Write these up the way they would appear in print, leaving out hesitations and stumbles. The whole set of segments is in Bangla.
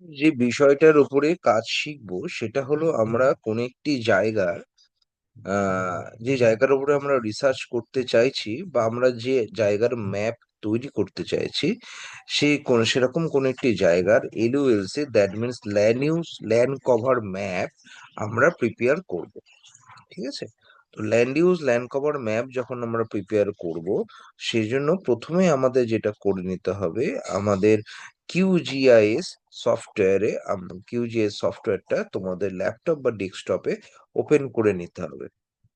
যে বিষয়টার উপরে কাজ শিখবো সেটা হলো আমরা কোন একটি জায়গার যে জায়গার উপরে আমরা রিসার্চ করতে চাইছি বা আমরা যে জায়গার ম্যাপ তৈরি করতে চাইছি সেরকম কোন একটি জায়গার LULC, that means land cover map আমরা প্রিপেয়ার করব। ঠিক আছে? তো ল্যান্ড কভার ম্যাপ যখন আমরা প্রিপেয়ার করব, সেজন্য প্রথমে আমাদের যেটা করে নিতে হবে, আমাদের কিউজিআইএস সফটওয়্যারে, কিউজিআইএস সফটওয়্যারটা তোমাদের ল্যাপটপ বা ডেস্কটপে ওপেন করে নিতে হবে।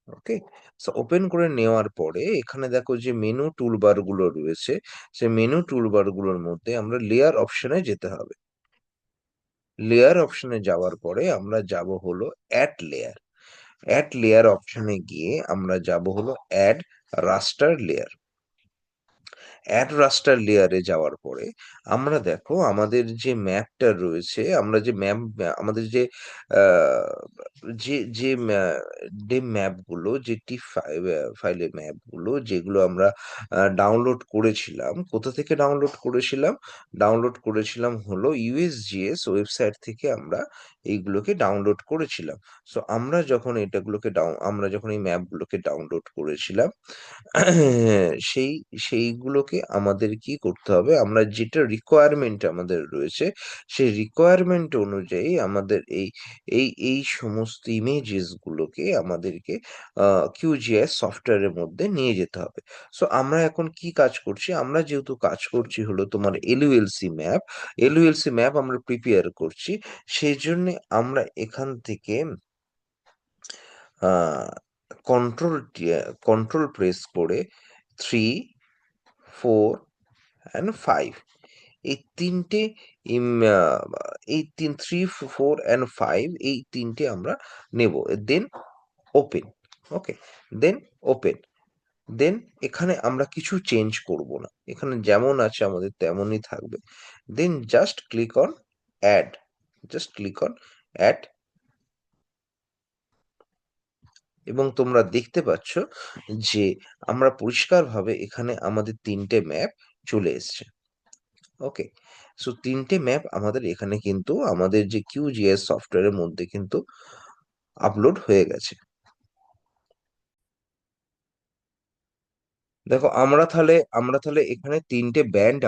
ওকে, সো ওপেন করে নেওয়ার পরে এখানে দেখো যে মেনু টুলবার গুলো রয়েছে, সেই মেনু টুলবার গুলোর মধ্যে আমরা লেয়ার অপশনে যেতে হবে। লেয়ার অপশনে যাওয়ার পরে আমরা যাব হলো অ্যাড লেয়ার অপশনে গিয়ে আমরা যাব হলো অ্যাড রাস্টার লেয়ার। অ্যাড রাস্টার লেয়ারে যাওয়ার পরে আমরা দেখো আমাদের যে ম্যাপটা রয়েছে, আমরা যে ম্যাপ, আমাদের যে আহ, যে যে যে ম্যাপগুলো, যেটি ফাইলের ম্যাপগুলো যেগুলো আমরা ডাউনলোড করেছিলাম, কোথা থেকে ডাউনলোড করেছিলাম? ডাউনলোড করেছিলাম হলো ইউএসজিএস ওয়েবসাইট থেকে আমরা এইগুলোকে ডাউনলোড করেছিলাম। সো আমরা যখন এই ম্যাপগুলোকে ডাউনলোড করেছিলাম, সেই সেইগুলোকে আমাদের কি করতে হবে, আমরা যেটা রিকোয়ারমেন্ট আমাদের রয়েছে, সেই রিকোয়ারমেন্ট অনুযায়ী আমাদের এই সমস্ত ইমেজেস গুলোকে আমাদেরকে কিউজিআইএস সফটওয়্যারের মধ্যে নিয়ে যেতে হবে। সো আমরা এখন কি কাজ করছি, আমরা যেহেতু কাজ করছি হলো তোমার এলইউএলসি ম্যাপ আমরা প্রিপেয়ার করছি। সেই জন্য আমরা এখান থেকে আহ কন্ট্রোল কন্ট্রোল প্রেস করে 3, 4 অ্যান্ড 5, এই তিনটে ইম, আহ, এই 3, 4 অ্যান্ড 5, এই তিনটে আমরা নেব। দেন ওপেন। ওকে, দেন ওপেন। দেন এখানে আমরা কিছু চেঞ্জ করব না, এখানে যেমন আছে আমাদের তেমনই থাকবে। Then just click on add, just click on add. এবং তোমরা দেখতে পাচ্ছ যে আমরা পরিষ্কারভাবে এখানে আমাদের তিনটে ম্যাপ চলে এসছে। ওকে, সো তিনটে ম্যাপ আমাদের এখানে কিন্তু আমাদের যে কিউজিএস সফটওয়্যারের মধ্যে কিন্তু আপলোড হয়ে গেছে। দেখো আমরা তাহলে এখানে তিনটে ব্যান্ড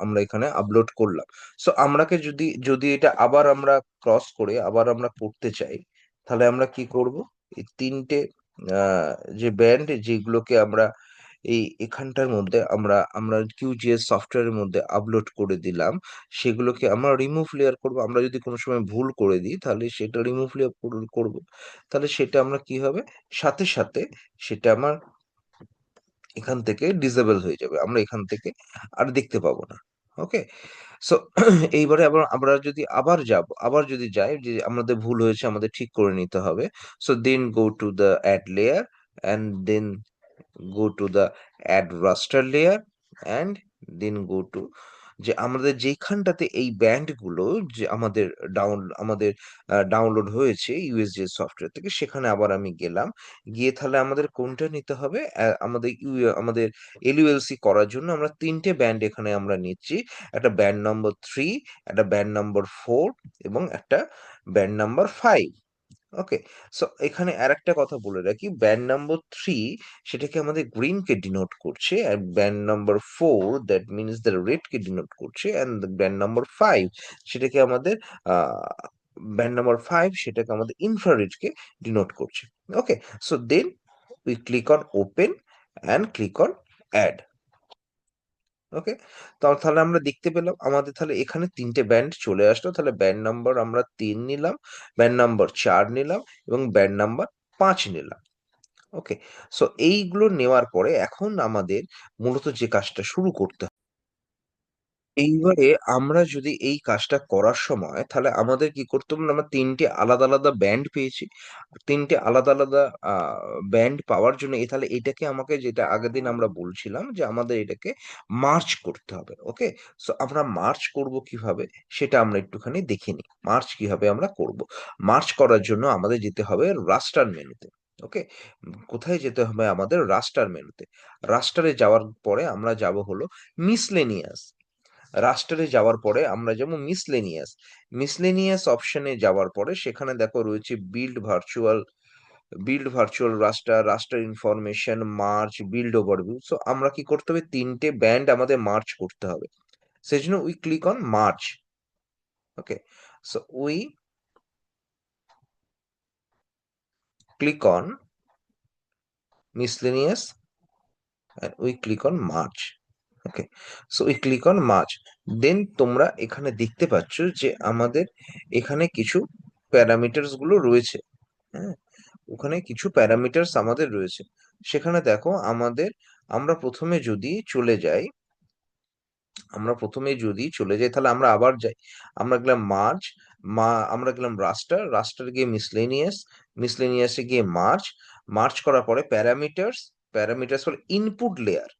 আমরা এখানে আপলোড করলাম। সো আমরাকে যদি যদি এটা আবার আমরা ক্রস করে আবার আমরা করতে চাই, তাহলে আমরা কি করব? এই তিনটে আহ, যে ব্যান্ড যেগুলোকে আমরা এখানটার মধ্যে আমরা আমরা কিউজিএস সফটওয়্যারের মধ্যে আপলোড করে দিলাম, সেগুলোকে আমরা রিমুভ লেয়ার করব। আমরা যদি কোনো সময় ভুল করে দিই তাহলে সেটা রিমুভ লেয়ার করব। তাহলে সেটা আমরা কি হবে, সাথে সাথে সেটা আমার এখান থেকে ডিসেবল হয়ে যাবে, আমরা এখান থেকে আর দেখতে পাবো না। ওকে, সো এইবারে আবার আমরা যদি আবার যদি যাই, যে আমাদের ভুল হয়েছে আমাদের ঠিক করে নিতে হবে। So then go to the add layer, and then go to the add raster layer, and then go to যে আমাদের যেখানটাতে এই ব্যান্ড গুলো যে আমাদের ডাউনলোড হয়েছে ইউএসজি সফটওয়্যার থেকে, সেখানে আবার আমি গেলাম। গিয়ে তাহলে আমাদের কোনটা নিতে হবে, আমাদের এলইউএলসি করার জন্য আমরা তিনটে ব্যান্ড এখানে আমরা নিচ্ছি। একটা ব্যান্ড নাম্বার 3, একটা ব্যান্ড নাম্বার 4, এবং একটা ব্যান্ড নাম্বার 5। ওকে, সো এখানে আরেকটা কথা বলে রাখি, ব্যান্ড নাম্বার 3 সেটাকে আমাদের গ্রিন কে ডিনোট করছে, আর band number 4 that means the red কে ডিনোট করছে, অ্যান্ড ব্যান্ড নাম্বার 5 সেটাকে আমাদের ব্যান্ড নাম্বার 5 সেটাকে আমাদের ইনফ্রারেড কে ডিনোট করছে। Okay, so then we click on open and click on add. Okay, তাহলে আমরা দেখতে পেলাম আমাদের তাহলে এখানে তিনটে ব্যান্ড চলে আসলো। তাহলে ব্যান্ড নাম্বার আমরা 3 নিলাম, ব্যান্ড নাম্বার 4 নিলাম, এবং ব্যান্ড নাম্বার 5 নিলাম। ওকে, সো এইগুলো নেওয়ার পরে এখন আমাদের মূলত যে কাজটা শুরু করতে হবে, এইবারে আমরা যদি এই কাজটা করার সময় তাহলে আমাদের কি করতে হবে, আমরা তিনটে আলাদা আলাদা ব্যান্ড পেয়েছি। তিনটে আলাদা আলাদা ব্যান্ড পাওয়ার জন্য তাহলে এটাকে আমাকে, যেটা আগের দিন আমরা বলছিলাম যে আমাদের এটাকে মার্চ করতে হবে। ওকে, সো আমরা মার্চ করব কিভাবে সেটা আমরা একটুখানি দেখে নিই। মার্চ কিভাবে আমরা করব? মার্চ করার জন্য আমাদের যেতে হবে রাস্টার মেনুতে। ওকে, কোথায় যেতে হবে? আমাদের রাস্টার মেনুতে। রাস্টারে যাওয়ার পরে আমরা যাব হলো মিসলেনিয়াস। রাস্টারে যাওয়ার পরে আমরা যেমন মিসলেনিয়াস, মিসলেনিয়াস অপশনে যাওয়ার পরে সেখানে দেখো রয়েছে build virtual raster, raster information, merge, build overview. So আমরা কি করতে হবে, তিনটে ব্যান্ড আমাদের মার্চ করতে হবে। সেই জন্য we click on merge. Okay, so we click on miscellaneous and we click on merge. Okay, so we click on merge. Then তোমরা এখানে দেখতে পাচ্ছ যে আমাদের এখানে কিছু প্যারামিটারস গুলো রয়েছে। হ্যাঁ, ওখানে কিছু প্যারামিটারস আমাদের রয়েছে। সেখানে দেখো আমাদের, আমরা প্রথমে যদি চলে যাই, তাহলে আমরা আবার যাই। আমরা গেলাম মার্চ, আমরা গেলাম রাস্টার গিয়ে মিসলেনিয়াসে গিয়ে মার্চ করার পরে প্যারামিটার্স হলো input layer.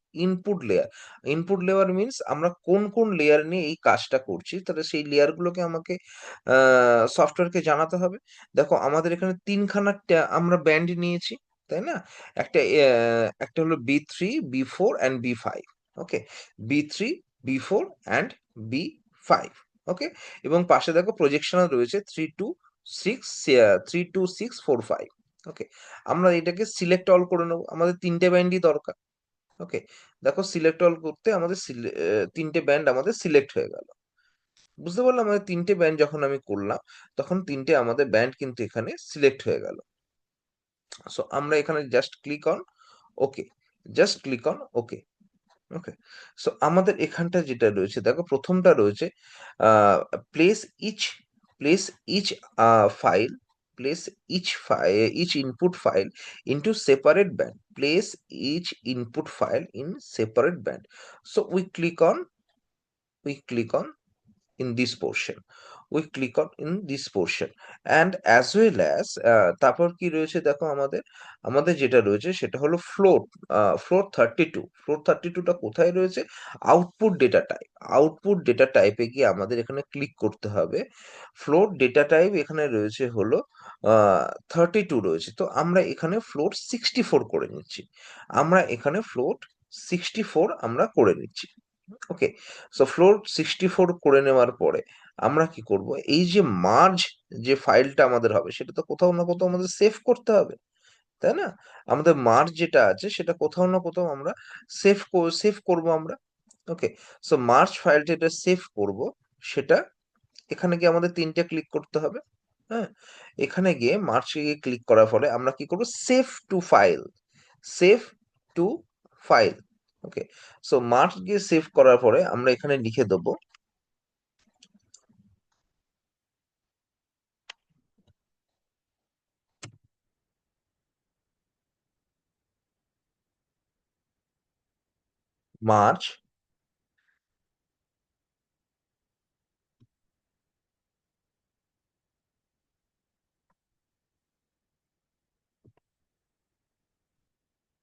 Input layer means আমরা কোন কোন লেয়ার নিয়ে এই কাজটা করছি, তাহলে সেই লেয়ার গুলোকে আমাকে সফটওয়্যারকে জানাতে হবে। দেখো আমাদের এখানে তিনখানা আমরা ব্যান্ড নিয়েছি, তাই না? একটা হলো B3, B4 and B5। Okay, B3, B4 and B5। ওকে, এবং পাশে দেখো প্রজেকশনাল রয়েছে 3 2 6 4 5। ওকে, আমরা এটাকে সিলেক্ট অল করে নেবো, আমাদের তিনটে ব্যান্ডই দরকার। ওকে, দেখো সিলেক্ট অল করতে আমাদের তিনটে ব্যান্ড আমাদের সিলেক্ট হয়ে গেল। বুঝতে পারলাম, আমাদের তিনটে ব্যান্ড যখন আমি করলাম তখন তিনটে আমাদের ব্যান্ড কিন্তু এখানে সিলেক্ট হয়ে গেল। সো আমরা এখানে okay just click on okay. Okay, so আমাদের এখানটা যেটা রয়েছে দেখো, প্রথমটা রয়েছে place each place each file place each input file into separate band, place each input file in separate band. So we click on in this portion and as well as তারপর কি রয়েছে দেখো, আমাদের আমাদের যেটা রয়েছে সেটা হলো ফ্লোর 32টা কোথায় রয়েছে, আউটপুট ডেটা টাইপে গিয়ে আমাদের এখানে ক্লিক করতে হবে। ফ্লোর ডেটা টাইপ এখানে রয়েছে হলো 32 রয়েছে, তো আমরা এখানে ফ্লোর 64 করে নিচ্ছি। আমরা করে নিচ্ছি। ওকে, সো ফ্লোর 64 করে নেওয়ার পরে আমরা কি করব, এই যে মার্জ যে ফাইলটা আমাদের হবে সেটা তো কোথাও না কোথাও আমাদের সেভ করতে হবে, তাই না? আমাদের মার্জ যেটা আছে সেটা কোথাও না কোথাও আমরা সেভ করব আমরা। ওকে, সো মার্জ ফাইলটা এটা সেভ করব, সেটা এখানে গিয়ে আমাদের তিনটে ক্লিক করতে হবে। হ্যাঁ, এখানে গিয়ে মার্চে গিয়ে ক্লিক করার ফলে আমরা কি করব, সেভ টু ফাইল। ওকে, সো মার্চ গিয়ে সেভ করার পরে আমরা এখানে লিখে দেবো মার্চ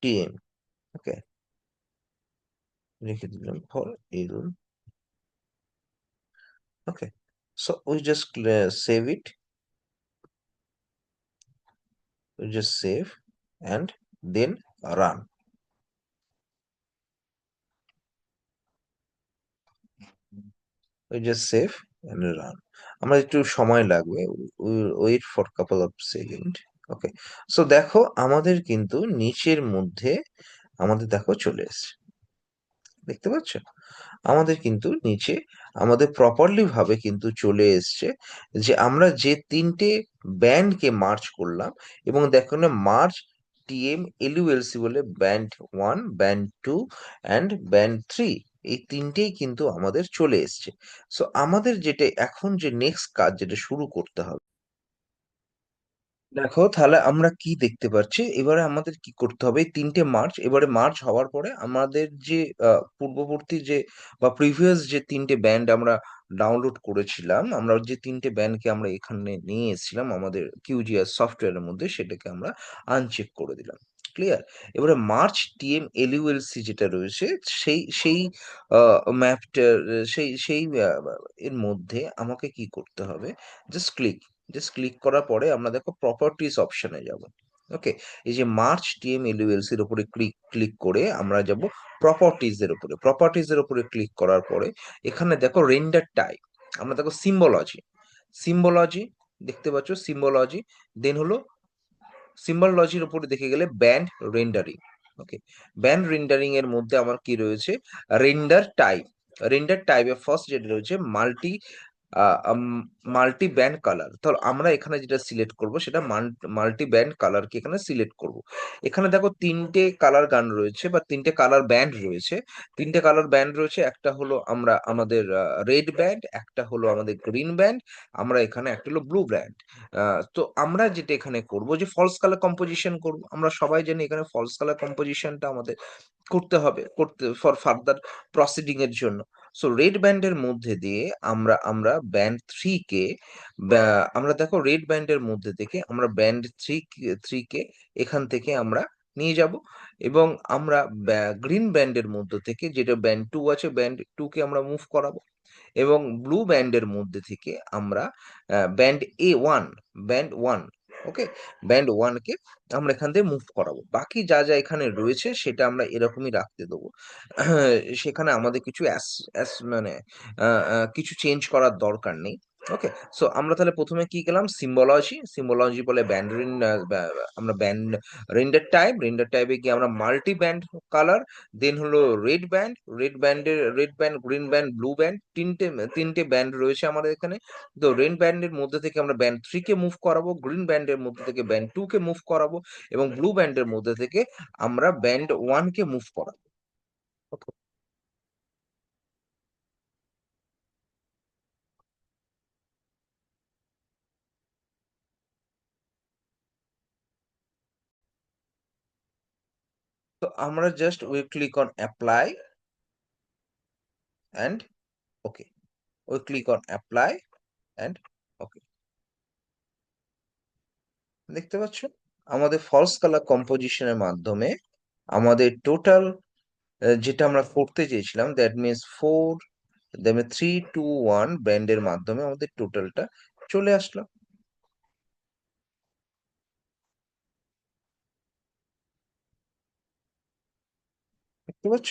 টিএম। ওকে, লিখে দিলাম for L. Okay, so we just save it, save and then run. Save and run. আমার একটু সময় লাগবে, wait for couple of second. Okay, so দেখো আমাদের কিন্তু নিচের মধ্যে আমাদের দেখো চলে এসছে, দেখতে পাচ্ছ? আমাদের কিন্তু নিচে আমাদের প্রপারলি ভাবে কিন্তু চলে এসছে যে আমরা যে তিনটে ব্যান্ডকে মার্চ করলাম, এবং দেখো না মার্চ TM LULC বলে ব্যান্ড 1, ব্যান্ড 2 অ্যান্ড ব্যান্ড 3, এই তিনটেই কিন্তু আমাদের চলে এসছে। সো আমাদের যেটা এখন যে নেক্সট কাজ যেটা শুরু করতে হবে, দেখো তাহলে আমরা কি দেখতে পাচ্ছি, এবারে আমাদের কি করতে হবে, এই তিনটে এবারে মার্চ হওয়ার পরে আমাদের যে পূর্ববর্তী যে বা প্রিভিয়াস যে তিনটে ব্যান্ড আমরা ডাউনলোড করেছিলাম, আমরা যে তিনটে ব্যান্ডকে আমরা এখানে নিয়ে এসেছিলাম আমাদের QGIS সফটওয়্যারের মধ্যে, সেটাকে আমরা আনচেক করে দিলাম। ক্লিয়ার? এবারে মার্চ TM LULC যেটা রয়েছে সেই সেই ম্যাপটা, সেই এর মধ্যে আমাকে কি করতে হবে, জাস্ট ক্লিক জাস্ট ক্লিক করার পরে আমরা দেখো প্রপার্টিস অপশনে যাব। ওকে, এই যে মার্চ টিএম এলইউএলসি এর উপরে ক্লিক ক্লিক করে আমরা যাব প্রপার্টিজ এর উপরে। প্রপার্টিজ এর উপরে ক্লিক করার পরে এখানে দেখো রেন্ডার টাইপ, আমরা দেখো সিম্বলজি, সিম্বলজি দেখতে পাচ্ছ, সিম্বলজি, দেন হলো সিম্বলজির উপরে দেখে গেলে ব্যান্ড রেন্ডারিং। ওকে, ব্যান্ড রেন্ডারিং এর মধ্যে আমার কি রয়েছে, রেন্ডার টাইপ। রেন্ডার টাইপে ফার্স্ট যেটা রয়েছে মাল্টি মাল্টি ব্যান্ড কালার। তাহলে আমরা এখানে যেটা সিলেক্ট করব সেটা মাল্টি ব্যান্ড কালারকে এখানে সিলেক্ট করব। এখানে দেখো তিনটে কালার গান রয়েছে বা তিনটে কালার ব্যান্ড রয়েছে। তিনটে কালার ব্যান্ড রয়েছে, একটা হলো আমরা আমাদের রেড ব্যান্ড, একটা হলো আমাদের গ্রিন ব্যান্ড, আমরা এখানে একটা হলো ব্লু ব্যান্ড। তো আমরা যেটা এখানে করব যে ফলস কালার কম্পোজিশন করব। আমরা সবাই জানি এখানে ফলস কালার কম্পোজিশনটা আমাদের করতে হবে, করতে ফর ফার্দার প্রসিডিং এর জন্য। সো রেড ব্যান্ডের মধ্যে দিয়ে আমরা ব্যান্ড থ্রি কে, আমরা দেখো রেড ব্যান্ডের মধ্যে থেকে আমরা ব্যান্ড থ্রি কে এখান থেকে আমরা নিয়ে যাব, এবং আমরা গ্রিন ব্যান্ডের মধ্যে থেকে যেটা ব্যান্ড টু আছে ব্যান্ড টু কে আমরা মুভ করাবো, এবং ব্লু ব্যান্ডের মধ্যে থেকে আমরা ব্যান্ড ওয়ান, ব্যান্ড ওয়ান, ওকে, ব্যান্ড ওয়ানকে আমরা এখান থেকে মুভ করাবো। বাকি যা যা এখানে রয়েছে সেটা আমরা এরকমই রাখতে দেবো। সেখানে আমাদের কিছু মানে কিছু চেঞ্জ করার দরকার নেই। ওকে, সো আমরা তাহলে প্রথমে কি গেলাম, সিম্বলজি, সিম্বলজি বলে ব্যান্ড আমরা ব্যান্ড রেন্ডার টাইপ, রেন্ডার টাইপে গিয়ে আমরা মাল্টি ব্যান্ড কালার, দেন হলো red band, red band, green band, blue band, তিনটে তিনটে ব্যান্ড রয়েছে আমাদের এখানে। তো রেড ব্যান্ডের মধ্যে থেকে আমরা ব্যান্ড থ্রি কে মুভ করাবো, গ্রিন ব্যান্ডের মধ্যে থেকে ব্যান্ড টু কে মুভ করাবো, এবং ব্লু ব্যান্ডের মধ্যে থেকে আমরা ব্যান্ড ওয়ান কে মুভ করাবো। Okay? তো আমরা just we click on apply and okay, we click on apply and okay. দেখতে পাচ্ছ আমাদের ফলস কালার কম্পোজিশনের মাধ্যমে আমাদের টোটাল যেটা আমরা করতে চেয়েছিলাম, that means four, that three two one ব্যান্ডের মাধ্যমে আমাদের টোটালটা চলে আসলো। দেখতে পাচ্ছ?